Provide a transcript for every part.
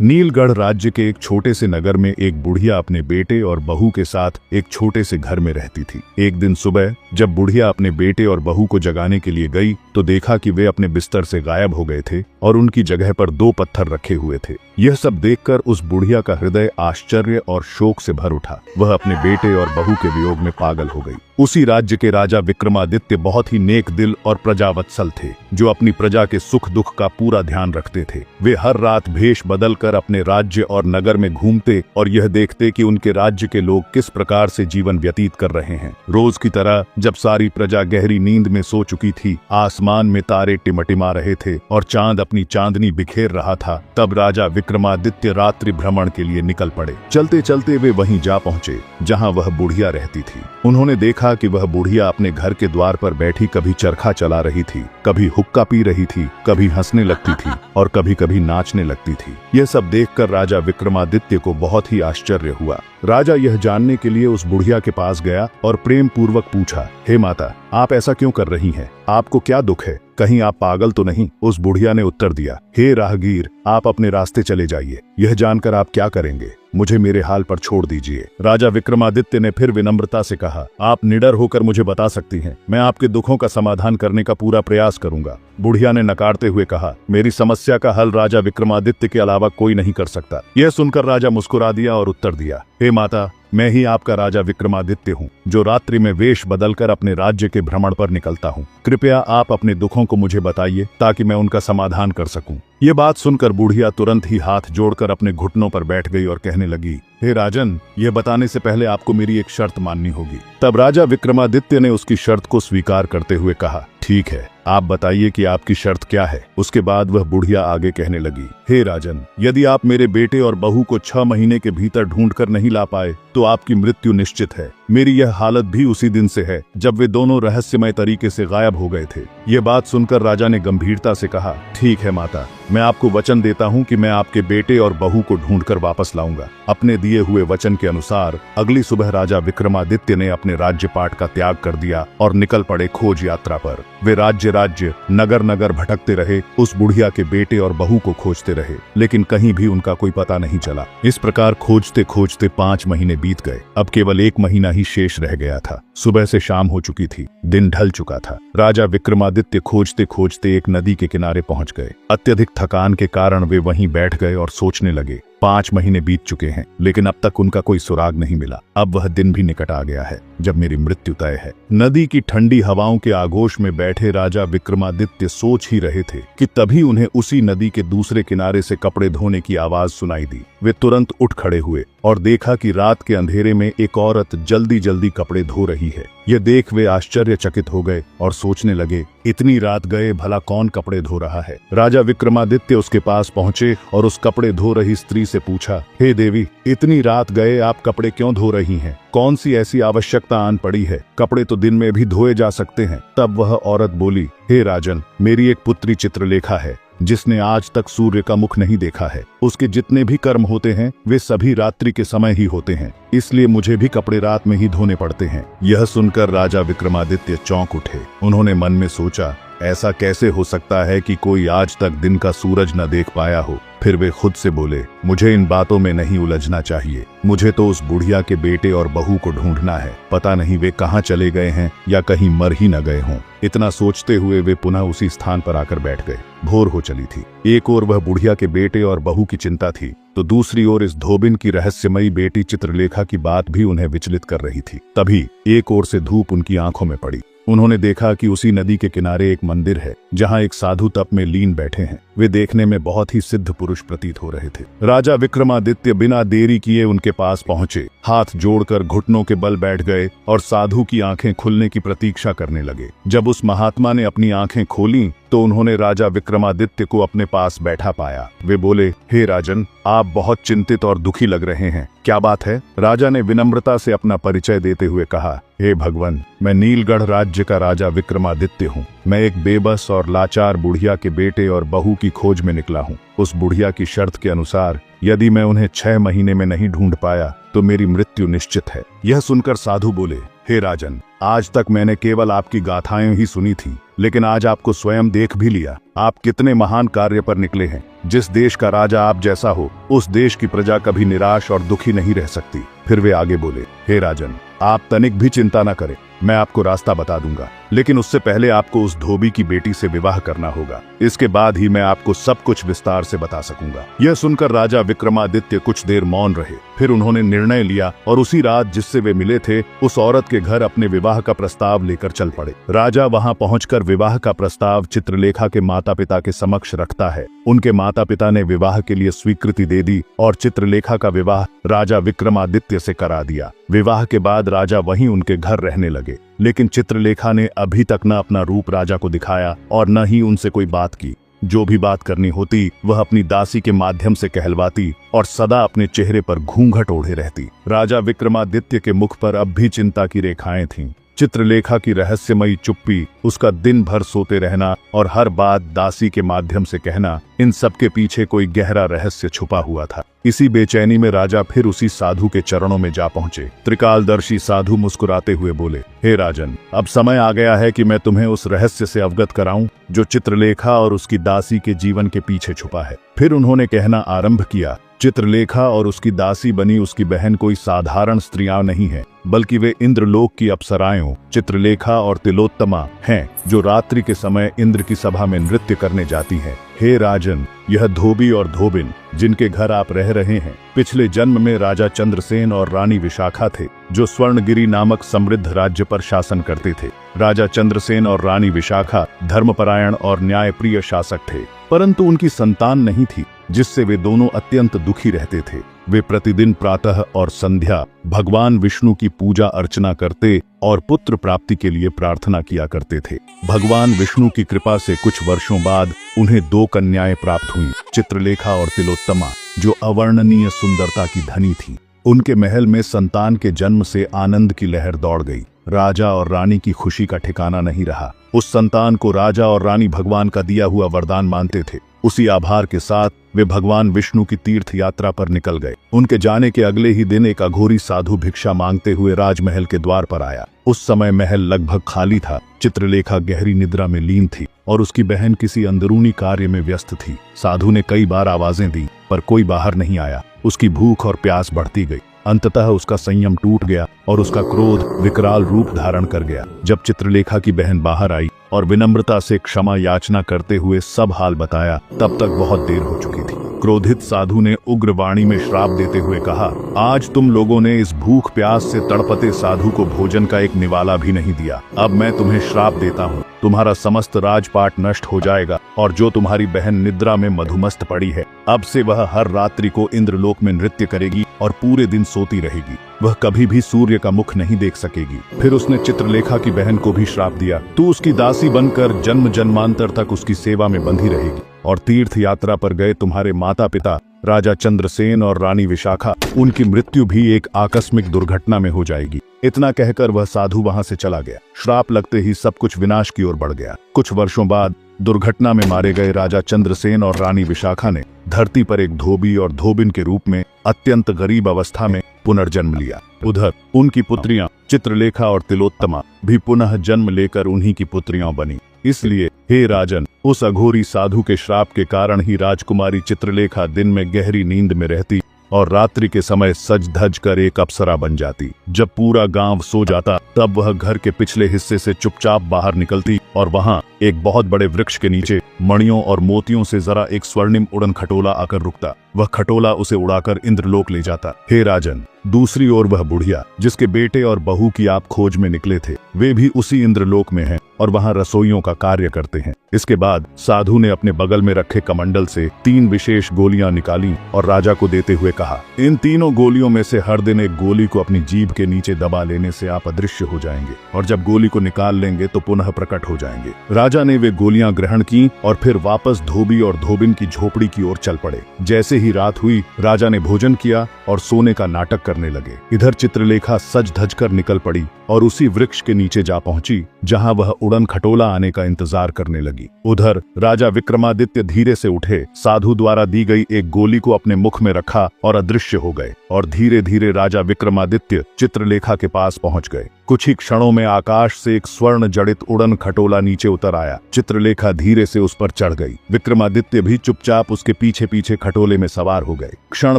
नीलगढ़ राज्य के एक छोटे से नगर में एक बुढ़िया अपने बेटे और बहू के साथ एक छोटे से घर में रहती थी। एक दिन सुबह जब बुढ़िया अपने बेटे और बहू को जगाने के लिए गई तो देखा कि वे अपने बिस्तर से गायब हो गए थे और उनकी जगह पर 2 पत्थर रखे हुए थे। यह सब देखकर उस बुढ़िया का हृदय आश्चर्य और शोक से भर उठा। वह अपने बेटे और बहू के वियोग में पागल हो गई। उसी राज्य के राजा विक्रमादित्य बहुत ही नेक दिल और प्रजावत्सल थे, जो अपनी प्रजा के सुख दुख का पूरा ध्यान रखते थे। वे हर रात भेष बदलकर अपने राज्य और नगर में घूमते और यह देखते कि उनके राज्य के लोग किस प्रकार से जीवन व्यतीत कर रहे हैं। रोज की तरह जब सारी प्रजा गहरी नींद में सो चुकी थी, आसमान में तारे टिमटिमा रहे थे और चांद अपनी चांदनी बिखेर रहा था, तब राजा विक्रमादित्य रात्रि भ्रमण के लिए निकल पड़े। चलते चलते वे वहीं जा पहुंचे जहां वह बुढ़िया रहती थी। उन्होंने देखा कि वह बुढ़िया अपने घर के द्वार पर बैठी कभी चरखा चला रही थी, कभी हुक्का पी रही थी, कभी हंसने लगती थी और कभी कभी नाचने लगती थी। यह सब देखकर राजा विक्रमादित्य को बहुत ही आश्चर्य हुआ। राजा यह जानने के लिए उस बुढ़िया के पास गया और प्रेम पूर्वक पूछा, हे माता, आप ऐसा क्यों कर रही हैं? आपको क्या दुख है? कहीं आप पागल तो नहीं? उस बुढ़िया ने उत्तर दिया, हे राहगीर, आप अपने रास्ते चले जाइए। यह जानकर आप क्या करेंगे? मुझे मेरे हाल पर छोड़ दीजिए। राजा विक्रमादित्य ने फिर विनम्रता से कहा, आप निडर होकर मुझे बता सकती हैं, मैं आपके दुखों का समाधान करने का पूरा प्रयास करूंगा। बुढ़िया ने नकारते हुए कहा, मेरी समस्या का हल राजा विक्रमादित्य के अलावा कोई नहीं कर सकता। यह सुनकर राजा मुस्कुरा दिया और उत्तर दिया, हे माता, मैं ही आपका राजा विक्रमादित्य हूँ, जो रात्रि में वेश बदलकर अपने राज्य के भ्रमण पर निकलता हूँ। कृपया आप अपने दुखों को मुझे बताइए ताकि मैं उनका समाधान कर सकूं। ये बात सुनकर बुढ़िया तुरंत ही हाथ जोड़कर अपने घुटनों पर बैठ गई और कहने लगी, हे राजन, यह बताने से पहले आपको मेरी एक शर्त माननी होगी। तब राजा विक्रमादित्य ने उसकी शर्त को स्वीकार करते हुए कहा, ठीक है, आप बताइए कि आपकी शर्त क्या है। उसके बाद वह बुढ़िया आगे कहने लगी, हे राजन, यदि आप मेरे बेटे और बहू को 6 महीने के भीतर ढूंढकर नहीं ला पाए तो आपकी मृत्यु निश्चित है। मेरी यह हालत भी उसी दिन से है जब वे दोनों रहस्यमय तरीके से गायब हो गए थे। ये बात सुनकर राजा ने गंभीरता से कहा, ठीक है माता, मैं आपको वचन देता हूँ कि मैं आपके बेटे और बहू को ढूंढकर वापस लाऊंगा। अपने दिए हुए वचन के अनुसार अगली सुबह राजा विक्रमादित्य ने अपने राज्यपाट का त्याग कर दिया और निकल पड़े खोज यात्रा पर। वे राज्य राज्य नगर नगर भटकते रहे, उस बुढ़िया के बेटे और बहू को खोजते रहे, लेकिन कहीं भी उनका कोई पता नहीं चला। इस प्रकार खोजते खोजते 5 महीने बीत गए। अब केवल 1 महीना ही शेष रह गया था। सुबह से शाम हो चुकी थी, दिन ढल चुका था। राजा विक्रमादित्य खोजते खोजते एक नदी के किनारे पहुंच गए। अत्यधिक थकान के कारण वे वहीं बैठ गए और सोचने लगे। 5 महीने बीत चुके हैं, लेकिन अब तक उनका कोई सुराग नहीं मिला। अब वह दिन भी निकट आ गया है जब मेरी मृत्यु तय है। नदी की ठंडी हवाओं के आगोश में बैठे राजा विक्रमादित्य सोच ही रहे थे कि तभी उन्हें उसी नदी के दूसरे किनारे से कपड़े धोने की आवाज सुनाई दी। वे तुरंत उठ खड़े हुए और देखा कि रात के अंधेरे में एक औरत जल्दी जल्दी कपड़े धो रही है। यह देख वे आश्चर्यचकित हो गए और सोचने लगे, इतनी रात गए भला कौन कपड़े धो रहा है। राजा विक्रमादित्य उसके पास पहुंचे और उस कपड़े धो रही स्त्री से पूछा, हे देवी, इतनी रात गए आप कपड़े क्यों धो रही हैं? कौन सी ऐसी आवश्यकता आन पड़ी है? कपड़े तो दिन में भी धोए जा सकते हैं। तब वह औरत बोली, हे राजन, मेरी एक पुत्री चित्रलेखा है, जिसने आज तक सूर्य का मुख नहीं देखा है। उसके जितने भी कर्म होते हैं वे सभी रात्रि के समय ही होते हैं, इसलिए मुझे भी कपड़े रात में ही धोने पड़ते हैं। यह सुनकर राजा विक्रमादित्य चौंक उठे। उन्होंने मन में सोचा, ऐसा कैसे हो सकता है कि कोई आज तक दिन का सूरज न देख पाया हो। फिर वे खुद से बोले, मुझे इन बातों में नहीं उलझना चाहिए। मुझे तो उस बुढ़िया के बेटे और बहू को ढूंढना है। पता नहीं वे कहाँ चले गए हैं या कहीं मर ही न गए हों। इतना सोचते हुए वे पुनः उसी स्थान पर आकर बैठ गए। भोर हो चली थी। एक ओर वह बुढ़िया के बेटे और बहू की चिंता थी, तो दूसरी ओर इस धोबिन की रहस्यमयी बेटी चित्रलेखा की बात भी उन्हें विचलित कर रही थी। तभी एक ओर से धूप उनकी आंखों में पड़ी। उन्होंने देखा कि उसी नदी के किनारे एक मंदिर है, जहां एक साधु तप में लीन बैठे हैं। वे देखने में बहुत ही सिद्ध पुरुष प्रतीत हो रहे थे। राजा विक्रमादित्य बिना देरी किए उनके पास पहुंचे, हाथ जोड़कर घुटनों के बल बैठ गए और साधु की आंखें खुलने की प्रतीक्षा करने लगे। जब उस महात्मा ने अपनी आंखें खोली तो उन्होंने राजा विक्रमादित्य को अपने पास बैठा पाया। वे बोले, हे राजन, आप बहुत चिंतित और दुखी लग रहे हैं, क्या बात है? राजा ने विनम्रता से अपना परिचय देते हुए कहा, हे भगवान, मैं नीलगढ़ राज्य का राजा विक्रमादित्य हूँ। मैं एक बेबस और लाचार बुढ़िया के बेटे और बहू की खोज में निकला हूँ। उस बुढ़िया की शर्त के अनुसार यदि मैं उन्हें 6 महीने में नहीं ढूंढ पाया तो मेरी मृत्यु निश्चित है। यह सुनकर साधु बोले, हे राजन, आज तक मैंने केवल आपकी गाथाएं ही सुनी थी, लेकिन आज आपको स्वयं देख भी लिया। आप कितने महान कार्य पर निकले हैं। जिस देश का राजा आप जैसा हो, उस देश की प्रजा कभी निराश और दुखी नहीं रह सकती। फिर वे आगे बोले, हे राजन, आप तनिक भी चिंता न करें, मैं आपको रास्ता बता दूंगा, लेकिन उससे पहले आपको उस धोबी की बेटी से विवाह करना होगा। इसके बाद ही मैं आपको सब कुछ विस्तार से बता सकूंगा। यह सुनकर राजा विक्रमादित्य कुछ देर मौन रहे। फिर उन्होंने निर्णय लिया और उसी रात जिससे वे मिले थे, उस औरत के घर अपने विवाह का प्रस्ताव लेकर चल पड़े। राजा वहां पहुंचकर विवाह का प्रस्ताव चित्रलेखा के माता पिता के समक्ष रखता है। उनके माता पिता ने विवाह के लिए स्वीकृति दे दी और चित्रलेखा का विवाह राजा विक्रमादित्य से करा दिया। विवाह के बाद राजा वहीं उनके घर रहने लगे, लेकिन चित्रलेखा ने अभी तक न अपना रूप राजा को दिखाया और न ही उनसे कोई बात की। जो भी बात करनी होती वह अपनी दासी के माध्यम से कहलवाती और सदा अपने चेहरे पर घूंघट ओढ़े रहती। राजा विक्रमादित्य के मुख पर अब भी चिंता की रेखाएं थीं। चित्रलेखा की रहस्यमयी चुप्पी, उसका दिन भर सोते रहना और हर बात दासी के माध्यम से कहना, इन सब के पीछे कोई गहरा रहस्य छुपा हुआ था। इसी बेचैनी में राजा फिर उसी साधु के चरणों में जा पहुंचे। त्रिकालदर्शी साधु मुस्कुराते हुए बोले, हे राजन, अब समय आ गया है कि मैं तुम्हें उस रहस्य से अवगत कराऊं जो चित्रलेखा और उसकी दासी के जीवन के पीछे छुपा है। फिर उन्होंने कहना आरंभ किया, चित्रलेखा और उसकी दासी बनी उसकी बहन कोई साधारण स्त्रियां नहीं है, बल्कि वे इंद्रलोक की अप्सराएं चित्रलेखा और तिलोत्तमा हैं, जो रात्रि के समय इंद्र की सभा में नृत्य करने जाती हैं। हे राजन, यह धोबी और धोबिन जिनके घर आप रह रहे हैं, पिछले जन्म में राजा चंद्रसेन और रानी विशाखा थे, जो स्वर्णगिरी नामक समृद्ध राज्य पर शासन करते थे। राजा चंद्रसेन और रानी विशाखा धर्मपरायण और न्यायप्रिय शासक थे, परंतु उनकी संतान नहीं थी, जिससे वे दोनों अत्यंत दुखी रहते थे। वे प्रतिदिन प्रातः और संध्या भगवान विष्णु की पूजा अर्चना करते और पुत्र प्राप्ति के लिए प्रार्थना किया करते थे। भगवान विष्णु की कृपा से कुछ वर्षों बाद उन्हें 2 कन्याएं प्राप्त हुईं, चित्रलेखा और तिलोत्तमा, जो अवर्णनीय सुंदरता की धनी थी। उनके महल में संतान के जन्म से आनंद की लहर दौड़ गई। राजा और रानी की खुशी का ठिकाना नहीं रहा। उस संतान को राजा और रानी भगवान का दिया हुआ वरदान मानते थे। उसी आभार के साथ वे भगवान विष्णु की तीर्थ यात्रा पर निकल गए। उनके जाने के अगले ही दिन एक अघोरी साधु भिक्षा मांगते हुए राजमहल के द्वार पर आया। उस समय महल लगभग खाली था। चित्रलेखा गहरी निद्रा में लीन थी और उसकी बहन किसी अंदरूनी कार्य में व्यस्त थी। साधु ने कई बार आवाजें दी, पर कोई बाहर नहीं आया। उसकी भूख और प्यास बढ़ती गई। अंततः उसका संयम टूट गया और उसका क्रोध विकराल रूप धारण कर गया। जब चित्रलेखा की बहन बाहर आई और विनम्रता से क्षमा याचना करते हुए सब हाल बताया, तब तक बहुत देर हो चुकी थी। क्रोधित साधु ने उग्र वाणी में श्राप देते हुए कहा, आज तुम लोगों ने इस भूख प्यास से तड़पते साधु को भोजन का एक निवाला भी नहीं दिया। अब मैं तुम्हें श्राप देता हूँ, तुम्हारा समस्त राजपाट नष्ट हो जाएगा और जो तुम्हारी बहन निद्रा में मधुमस्त पड़ी है, अब से वह हर रात्रि को इंद्रलोक में नृत्य करेगी और पूरे दिन सोती रहेगी। वह कभी भी सूर्य का मुख नहीं देख सकेगी। फिर उसने चित्रलेखा की बहन को भी श्राप दिया, तू उसकी दासी बनकर जन्म जन्मांतर तक उसकी सेवा में बंधी रहेगी और तीर्थ यात्रा पर गए तुम्हारे माता पिता राजा चंद्रसेन और रानी विशाखा, उनकी मृत्यु भी एक आकस्मिक दुर्घटना में हो जाएगी। इतना कहकर वह साधु वहां से चला गया। श्राप लगते ही सब कुछ विनाश की ओर बढ़ गया। कुछ वर्षों बाद दुर्घटना में मारे गए राजा चंद्रसेन और रानी विशाखा ने धरती पर एक धोबी और धोबिन के रूप में अत्यंत गरीब अवस्था में पुनर्जन्म लिया। उधर उनकी पुत्रियां चित्रलेखा और तिलोत्तमा भी पुनः जन्म लेकर उन्हीं की पुत्रियां बनी। इसलिए हे राजन, उस अघोरी साधु के श्राप के कारण ही राजकुमारी चित्रलेखा दिन में गहरी नींद में रहती और रात्रि के समय सज धज कर एक अप्सरा बन जाती। जब पूरा गांव सो जाता, तब वह घर के पिछले हिस्से से चुपचाप बाहर निकलती और वहां एक बहुत बड़े वृक्ष के नीचे मणियों और मोतियों से जरा एक स्वर्णिम उड़न खटोला आकर रुकता। वह खटोला उसे उड़ाकर इंद्रलोक ले जाता। हे राजन, दूसरी ओर वह बुढ़िया जिसके बेटे और बहू की आप खोज में निकले थे, वे भी उसी इंद्रलोक में हैं और वहां रसोइयों का कार्य करते हैं। इसके बाद साधु ने अपने बगल में रखे कमंडल से 3 विशेष गोलियां निकाली और राजा को देते हुए कहा, इन तीनों गोलियों में से हर दिन एक गोली को अपनी जीभ के नीचे दबा लेने से आप अदृश्य हो जाएंगे और जब गोली को निकाल लेंगे तो पुनः प्रकट हो जाएंगे। राजा ने वे गोलियां ग्रहण की और फिर वापस धोबी और धोबिन की झोपड़ी की ओर चल पड़े। जैसे ही रात हुई, राजा ने भोजन किया और सोने का नाटक करने लगे। इधर चित्रलेखा सज धज कर निकल पड़ी और उसी वृक्ष के नीचे जा पहुंची जहां वह उड़न खटोला आने का इंतजार करने लगी। उधर राजा विक्रमादित्य धीरे से उठे, साधु द्वारा दी गई एक गोली को अपने मुख में रखा और अदृश्य हो गए और धीरे धीरे राजा विक्रमादित्य चित्रलेखा के पास पहुंच गए। कुछ ही क्षणों में आकाश से एक स्वर्ण जड़ित उड़न खटोला नीचे उतर आया। चित्रलेखा धीरे से उस पर चढ़ गई। विक्रमादित्य भी चुपचाप उसके पीछे पीछे खटोले में सवार हो गए। क्षण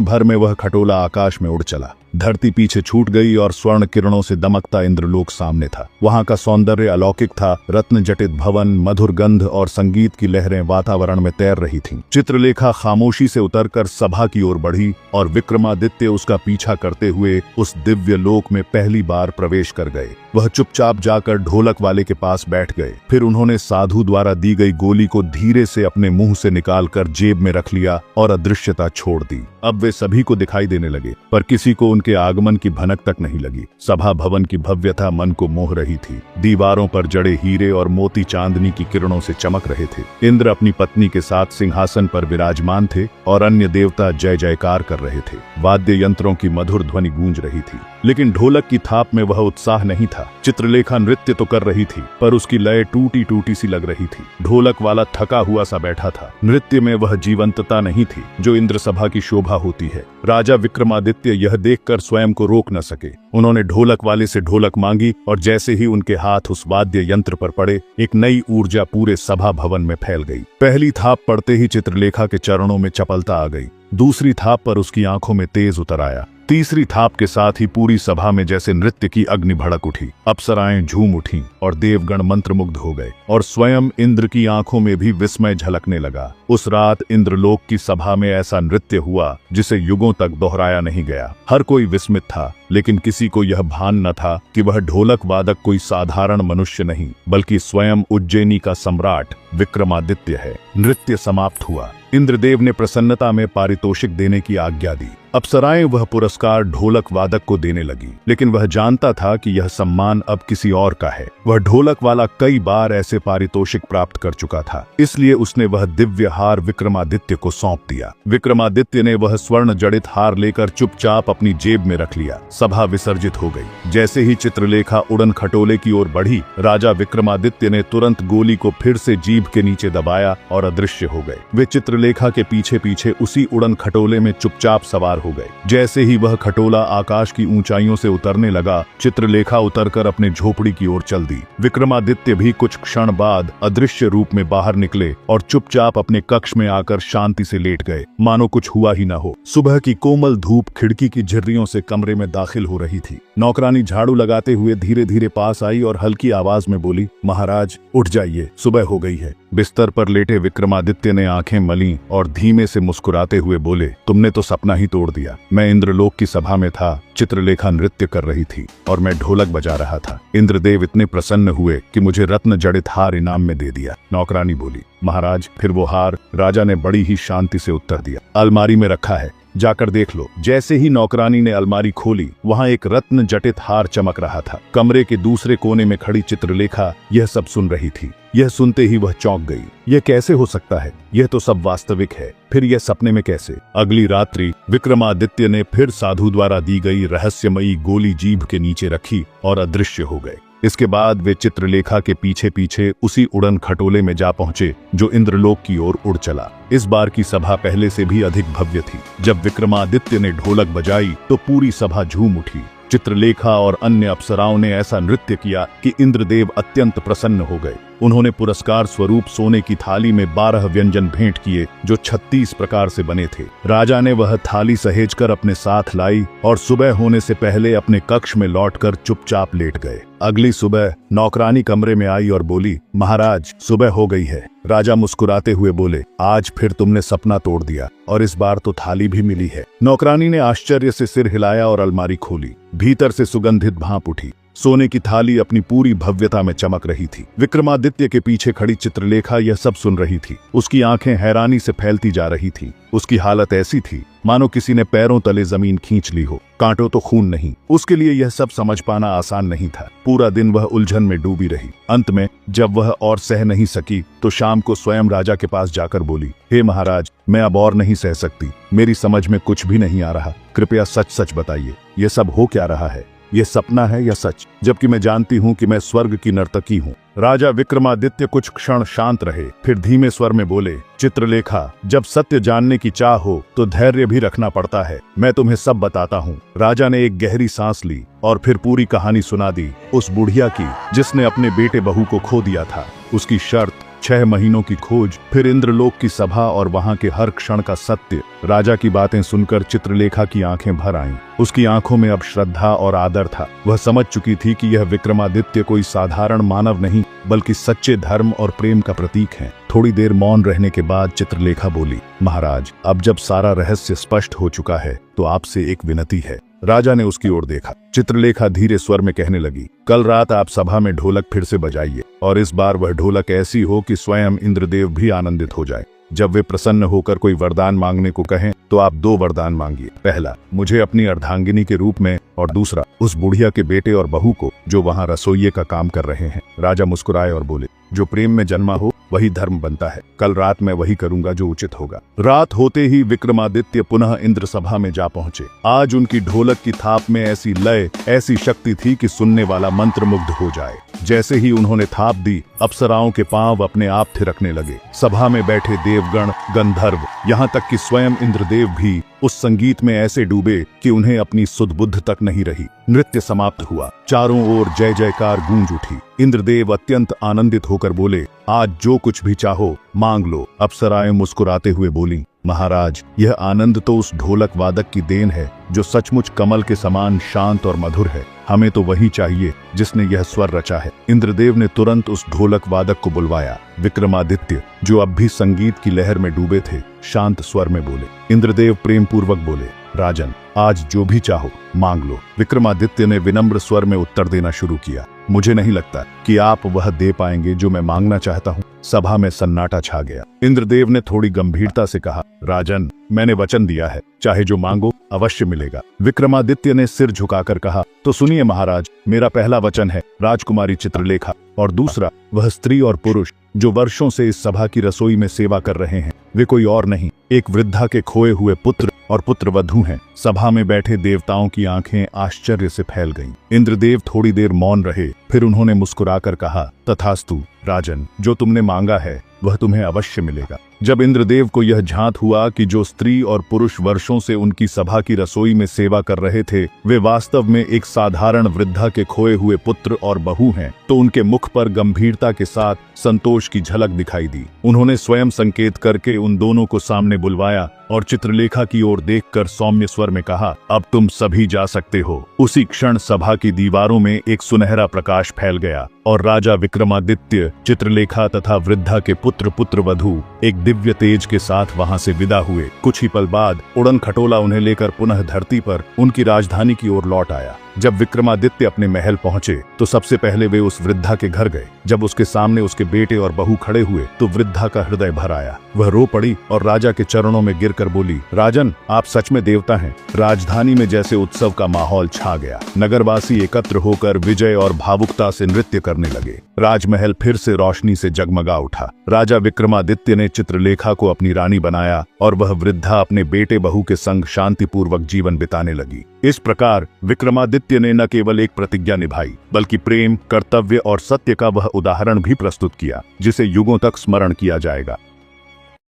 भर में वह खटोला आकाश में उड़ चला। धरती पीछे छूट गई और स्वर्ण किरणों से दमकता इंद्रलोक सामने था। वहां का सौंदर्य अलौकिक था। रत्न जटित भवन, मधुर गंध और संगीत की लहरें वातावरण में तैर रही थीं। चित्रलेखा खामोशी से उतरकर सभा की ओर बढ़ी और विक्रमादित्य उसका पीछा करते हुए उस दिव्य लोक में पहली बार प्रवेश कर गए। वह चुपचाप जाकर ढोलक वाले के पास बैठ गए। फिर उन्होंने साधु द्वारा दी गई गोली को धीरे से अपने मुंह से निकालकर जेब में रख लिया और अदृश्यता छोड़ दी। अब वे सभी को दिखाई देने लगे, पर किसी को उनके आगमन की भनक तक नहीं लगी। सभा भवन की भव्यता मन को मोह रही थी। दीवारों पर जड़े हीरे और मोती चांदनी की किरणों से चमक रहे थे। इंद्र अपनी पत्नी के साथ सिंहासन पर विराजमान थे और अन्य देवता जय जयकार कर रहे थे। वाद्य यंत्रों की मधुर ध्वनि गूंज रही थी, लेकिन ढोलक की थाप में वह उत्साह नहीं था। चित्रलेखा नृत्य तो कर रही थी, पर उसकी लय टूटी टूटी सी लग रही थी। ढोलक वाला थका हुआ सा बैठा था। नृत्य में वह जीवंतता नहीं थी जो इंद्र सभा की शोभा होती है। राजा विक्रमादित्य यह देखकर स्वयं को रोक न सके। उन्होंने ढोलक वाले से ढोलक मांगी और जैसे ही उनके हाथ उस वाद्य यंत्र पर पड़े, एक नई ऊर्जा पूरे सभा भवन में फैल गई। पहली थाप पड़ते ही चित्रलेखा के चरणों में चपलता आ गई। दूसरी थाप पर उसकी आंखों में तेज उतर आया। तीसरी थाप के साथ ही पूरी सभा में जैसे नृत्य की अग्नि भड़क उठी। अप्सराएं झूम उठीं और देवगण मंत्रमुग्ध हो गए और स्वयं इंद्र की आंखों में भी विस्मय झलकने लगा। उस रात इंद्रलोक की सभा में ऐसा नृत्य हुआ जिसे युगों तक दोहराया नहीं गया। हर कोई विस्मित था, लेकिन किसी को यह भान न था कि वह ढोलक वादक कोई साधारण मनुष्य नहीं, बल्कि स्वयं उज्जैनी का सम्राट विक्रमादित्य है। नृत्य समाप्त हुआ। इंद्रदेव ने प्रसन्नता में पारितोषिक देने की आज्ञा दी। अप्सराएं वह पुरस्कार ढोलक वादक को देने लगी, लेकिन वह जानता था कि यह सम्मान अब किसी और का है। वह ढोलक वाला कई बार ऐसे पारितोषिक प्राप्त कर चुका था, इसलिए उसने वह दिव्य हार विक्रमादित्य को सौंप दिया। विक्रमादित्य ने वह स्वर्ण जड़ित हार लेकर चुपचाप अपनी जेब में रख लिया। सभा विसर्जित हो गई। जैसे ही चित्रलेखा उड़न खटोले की ओर बढ़ी, राजा विक्रमादित्य ने तुरंत गोली को फिर से जीभ के नीचे दबाया और अदृश्य हो गए। वे चित्रलेखा के पीछे पीछे उसी उड़न खटोले में चुपचाप सवार हो गए। जैसे ही वह खटोला आकाश की ऊंचाइयों से उतरने लगा, चित्रलेखा उतरकर अपने झोपड़ी की ओर चल दी। विक्रमादित्य भी कुछ क्षण बाद अदृश्य रूप में बाहर निकले और चुपचाप अपने कक्ष में आकर शांति से लेट गए, मानो कुछ हुआ ही न हो। सुबह की कोमल धूप खिड़की की झिर्रियों से कमरे में दाखिल हो रही थी। नौकरानी झाड़ू लगाते हुए धीरे धीरे पास आई और हल्की आवाज में बोली, महाराज उठ जाइए, सुबह हो गई है। बिस्तर पर लेटे विक्रमादित्य ने आंखें मली और धीमे से मुस्कुराते हुए बोले, तुमने तो सपना ही तोड़ दिया। मैं इंद्रलोक की सभा में था, चित्रलेखा नृत्य कर रही थी और मैं ढोलक बजा रहा था। इंद्रदेव इतने प्रसन्न हुए कि मुझे रत्न जड़ित हार इनाम में दे दिया। नौकरानी बोली, महाराज फिर वो हार? राजा ने बड़ी ही शांति से उत्तर दिया, अलमारी में रखा है, जाकर देख लो। जैसे ही नौकरानी ने अलमारी खोली, वहां एक रत्न जटित हार चमक रहा था। कमरे के दूसरे कोने में खड़ी चित्रलेखा यह सब सुन रही थी। यह सुनते ही वह चौंक गई। यह कैसे हो सकता है? यह तो सब वास्तविक है, फिर यह सपने में कैसे? अगली रात्रि विक्रमादित्य ने फिर साधु द्वारा दी गई रहस्यमयी गोली जीभ के नीचे रखी और अदृश्य हो गए। इसके बाद वे चित्रलेखा के पीछे पीछे उसी उड़न खटोले में जा पहुंचे जो इंद्रलोक की ओर उड़ चला। इस बार की सभा पहले से भी अधिक भव्य थी। जब विक्रमादित्य ने ढोलक बजाई तो पूरी सभा झूम उठी। चित्रलेखा और अन्य अप्सराओं ने ऐसा नृत्य किया कि इंद्रदेव अत्यंत प्रसन्न हो गए। उन्होंने पुरस्कार स्वरूप सोने की थाली में 12 व्यंजन भेंट किए जो 36 प्रकार से बने थे। राजा ने वह थाली सहेजकर अपने साथ लाई और सुबह होने से पहले अपने कक्ष में लौटकर चुपचाप लेट गए। अगली सुबह नौकरानी कमरे में आई और बोली, महाराज सुबह हो गई है। राजा मुस्कुराते हुए बोले, आज फिर तुमने सपना तोड़ दिया और इस बार तो थाली भी मिली है। नौकरानी ने आश्चर्य से सिर हिलाया और अलमारी खोली। भीतर से सुगंधित भाप उठी। सोने की थाली अपनी पूरी भव्यता में चमक रही थी। विक्रमादित्य के पीछे खड़ी चित्रलेखा यह सब सुन रही थी। उसकी आंखें हैरानी से फैलती जा रही थी। उसकी हालत ऐसी थी मानो किसी ने पैरों तले जमीन खींच ली हो। कांटों तो खून नहीं। उसके लिए यह सब समझ पाना आसान नहीं था। पूरा दिन वह उलझन में डूबी रही। अंत में जब वह और सह नहीं सकी तो शाम को स्वयं राजा के पास जाकर बोली, हे महाराज, मैं अब और नहीं सह सकती। मेरी समझ में कुछ भी नहीं आ रहा। कृपया सच सच बताइए, यह सब हो क्या रहा है? ये सपना है या सच, जबकि मैं जानती हूँ कि मैं स्वर्ग की नर्तकी हूँ। राजा विक्रमादित्य कुछ क्षण शांत रहे, फिर धीमे स्वर में बोले, चित्रलेखा, जब सत्य जानने की चाह हो तो धैर्य भी रखना पड़ता है। मैं तुम्हें सब बताता हूँ। राजा ने एक गहरी सांस ली और फिर पूरी कहानी सुना दी, उस बुढ़िया की जिसने अपने बेटे बहू को खो दिया था, उसकी शर्त, 6 महीनों की खोज, फिर इंद्रलोक की सभा और वहां के हर क्षण का सत्य। राजा की बातें सुनकर चित्रलेखा की आंखें भर आईं। उसकी आंखों में अब श्रद्धा और आदर था। वह समझ चुकी थी कि यह विक्रमादित्य कोई साधारण मानव नहीं, बल्कि सच्चे धर्म और प्रेम का प्रतीक है। थोड़ी देर मौन रहने के बाद चित्रलेखा बोली, महाराज, अब जब सारा रहस्य स्पष्ट हो चुका है तो आपसे एक विनती है। राजा ने उसकी ओर देखा। चित्रलेखा धीरे स्वर में कहने लगी, कल रात आप सभा में ढोलक फिर से बजाइए, और इस बार वह ढोलक ऐसी हो कि स्वयं इंद्रदेव भी आनंदित हो जाए। जब वे प्रसन्न होकर कोई वरदान मांगने को कहें तो आप 2 वरदान मांगिए। पहला, मुझे अपनी अर्धांगिनी के रूप में, और दूसरा, उस बुढ़िया के बेटे और बहू को जो वहां रसोइये का काम कर रहे हैं। राजा मुस्कुराए और बोले, जो प्रेम में जन्मा हो वही धर्म बनता है। कल रात मैं वही करूंगा जो उचित होगा। रात होते ही विक्रमादित्य पुनः इंद्र सभा में जा पहुंचे। आज उनकी ढोलक की थाप में ऐसी लय, ऐसी शक्ति थी कि सुनने वाला मंत्रमुग्ध हो जाए। जैसे ही उन्होंने थाप दी, अप्सराओं के पांव अपने आप थिरकने लगे। सभा में बैठे देवगण, गंधर्व, यहाँ तक कि स्वयं इंद्रदेव भी उस संगीत में ऐसे डूबे कि उन्हें अपनी सुध-बुद्ध तक नहीं रही। नृत्य समाप्त हुआ। चारों ओर जय जयकार गूंज उठी। इंद्रदेव अत्यंत आनंदित होकर बोले, आज जो कुछ भी चाहो मांग लो। अप्सराएं मुस्कुराते हुए बोली, महाराज, यह आनंद तो उस ढोलक वादक की देन है जो सचमुच कमल के समान शांत और मधुर है। हमें तो वही चाहिए जिसने यह स्वर रचा है। इंद्रदेव ने तुरंत उस ढोलक वादक को बुलवाया। विक्रमादित्य, जो अब भी संगीत की लहर में डूबे थे, शांत स्वर में बोले। इंद्रदेव प्रेम पूर्वक बोले, राजन, आज जो भी चाहो मांग लो। विक्रमादित्य ने विनम्र स्वर में उत्तर देना शुरू किया, मुझे नहीं लगता कि आप वह दे पाएंगे जो मैं मांगना चाहता हूँ। सभा में सन्नाटा छा गया। इंद्रदेव ने थोड़ी गंभीरता से कहा, राजन, मैंने वचन दिया है, चाहे जो मांगो अवश्य मिलेगा। विक्रमादित्य ने सिर झुकाकर कहा, तो सुनिए महाराज, मेरा पहला वचन है राजकुमारी चित्रलेखा, और दूसरा, वह स्त्री और पुरुष जो वर्षों से इस सभा की रसोई में सेवा कर रहे हैं, वे कोई और नहीं, एक वृद्धा के खोए हुए पुत्र और पुत्रवधू हैं। सभा में बैठे देवताओं की आंखें आश्चर्य से फैल गईं। इंद्रदेव थोड़ी देर मौन रहे, फिर उन्होंने मुस्कुराकर कहा, तथास्तु राजन, जो तुमने मांगा है वह तुम्हें अवश्य मिलेगा। जब इंद्रदेव को यह झांत हुआ कि जो स्त्री और पुरुष वर्षों से उनकी सभा की रसोई में सेवा कर रहे थे, वे वास्तव में एक साधारण वृद्धा के खोए हुए पुत्र और बहू हैं, तो उनके मुख पर गंभीरता के साथ संतोष की झलक दिखाई दी। उन्होंने स्वयं संकेत करके उन दोनों को सामने बुलवाया और चित्रलेखा की ओर देखकर सौम्य स्वर में कहा, अब तुम सभी जा सकते हो। उसी क्षण सभा की दीवारों में एक सुनहरा प्रकाश फैल गया और राजा विक्रमादित्य, चित्रलेखा तथा वृद्धा के पुत्र पुत्रवधू एक दिव्य तेज के साथ वहां से विदा हुए। कुछ ही पल बाद उड़न खटोला उन्हें लेकर पुनः धरती पर उनकी राजधानी की ओर लौट आया। जब विक्रमादित्य अपने महल पहुंचे तो सबसे पहले वे उस वृद्धा के घर गए। जब उसके सामने उसके बेटे और बहू खड़े हुए तो वृद्धा का हृदय भर आया। वह रो पड़ी और राजा के चरणों में गिरकर बोली, राजन, आप सच में देवता हैं। राजधानी में जैसे उत्सव का माहौल छा गया। नगरवासी एकत्र होकर विजय और भावुकता से नृत्य करने लगे। राजमहल फिर से रोशनी से जगमगा उठा। राजा विक्रमादित्य ने चित्रलेखा को अपनी रानी बनाया और वह वृद्धा अपने बेटे बहू के संग शांतिपूर्वक जीवन बिताने लगी। इस प्रकार विक्रमादित्य ने न केवल एक प्रतिज्ञा निभाई, बल्कि प्रेम, कर्तव्य और सत्य का वह उदाहरण भी प्रस्तुत किया जिसे युगों तक स्मरण किया जाएगा।